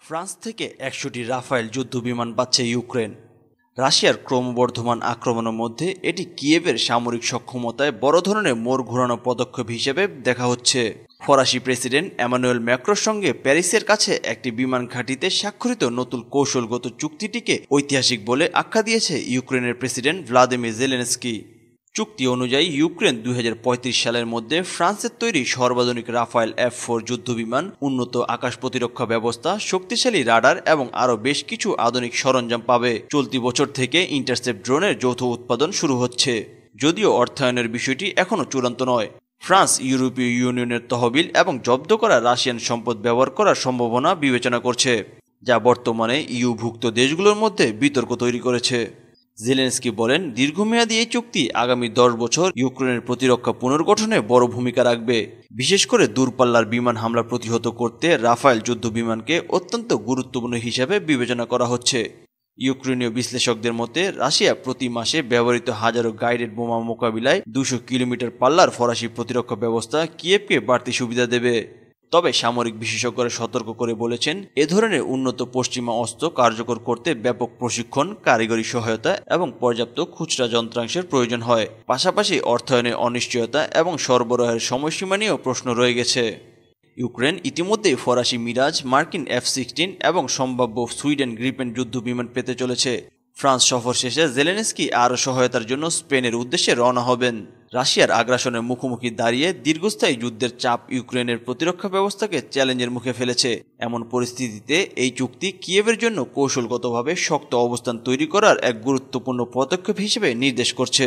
France থেকে ১০০টি Rafael যুদ্ধবিমান পাচ্ছে ইউক্রেন। রাশিয়ার ক্রমবর্ধমান আক্রমণের মধ্যে এটি কিয়েভের সামরিক সক্ষমতায় বড় ধরনের মোড় ঘোরানো পদক্ষেপ হিসেবে দেখা হচ্ছে। ফরাসি প্রেসিডেন্ট এমানুয়েল ম্যাক্রোর সঙ্গে প্যারিসের কাছে একটি বিমান ঘাঁটিতে স্বাক্ষরিত নতুন কৌশলগত চুক্তিটিকে ঐতিহাসিক বলে আখ্যা দিয়েছে ইউক্রেনের প্রেসিডেন্ট ভ্লাদিমির জেলেনস্কি। চুক্তি অনুযায়ী ইউক্রেন ২০৩৫ সালের মধ্যে ফ্রান্সের তৈরি সর্বাধুনিক রাফায়েল F4 যুদ্ধবিমান, উন্নত আকাশ প্রতিরক্ষা ব্যবস্থা, শক্তিশালী রাডার এবং আরও বেশ কিছু আধুনিক সরঞ্জাম পাবে। চলতি বছর থেকে ইন্টারসেপ্ট ড্রোনের যৌথ উৎপাদন শুরু হচ্ছে, যদিও অর্থায়নের বিষয়টি এখনও চূড়ান্ত নয়। ফ্রান্স ইউরোপীয় ইউনিয়নের তহবিল এবং জব্দ করা রাশিয়ান সম্পদ ব্যবহার করার সম্ভাবনা বিবেচনা করছে, যা বর্তমানে ইউভুক্ত দেশগুলোর মধ্যে বিতর্ক তৈরি করেছে। জেলেনস্কি বলেন, দীর্ঘমেয়াদী এই চুক্তি আগামী ১০ বছর ইউক্রেনের প্রতিরক্ষা পুনর্গঠনে বড় ভূমিকা রাখবে। বিশেষ করে দূরপাল্লার বিমান হামলা প্রতিহত করতে রাফায়েল যুদ্ধ বিমানকে অত্যন্ত গুরুত্বপূর্ণ হিসেবে বিবেচনা করা হচ্ছে। ইউক্রেনীয় বিশ্লেষকদের মতে রাশিয়া প্রতি মাসে ব্যবহৃত হাজারো গাইডেড বোমা মোকাবিলায় ২০০ কিলোমিটার পাল্লার ফরাসি প্রতিরক্ষা ব্যবস্থা কিয়েভকে বাড়তি সুবিধা দেবে। তবে সামরিক বিশেষজ্ঞরা সতর্ক করে বলেছেন, এ ধরনের উন্নত পশ্চিমা অস্ত্র কার্যকর করতে ব্যাপক প্রশিক্ষণ, কারিগরি সহায়তা এবং পর্যাপ্ত খুচরা যন্ত্রাংশের প্রয়োজন হয়। পাশাপাশি অর্থায়নের অনিশ্চয়তা এবং সরবরাহের সময়সীমা নিয়েও প্রশ্ন রয়ে গেছে। ইউক্রেন ইতিমধ্যেই ফরাসি মিরাজ, মার্কিন F-16 এবং সম্ভাব্য সুইডেন গ্রিপেন যুদ্ধবিমান পেতে চলেছে। ফ্রান্স সফর শেষে জেলেনস্কি আরও সহায়তার জন্য স্পেনের উদ্দেশ্যে রওনা হবেন। রাশিয়ার আগ্রাসনের মুখোমুখি দাঁড়িয়ে দীর্ঘস্থায়ী যুদ্ধের চাপ ইউক্রেনের প্রতিরক্ষা ব্যবস্থাকে চ্যালেঞ্জের মুখে ফেলেছে। এমন পরিস্থিতিতে এই চুক্তি কিয়েভের জন্য কৌশলগতভাবে শক্ত অবস্থান তৈরি করার এক গুরুত্বপূর্ণ পদক্ষেপ হিসেবে নির্দেশ করছে।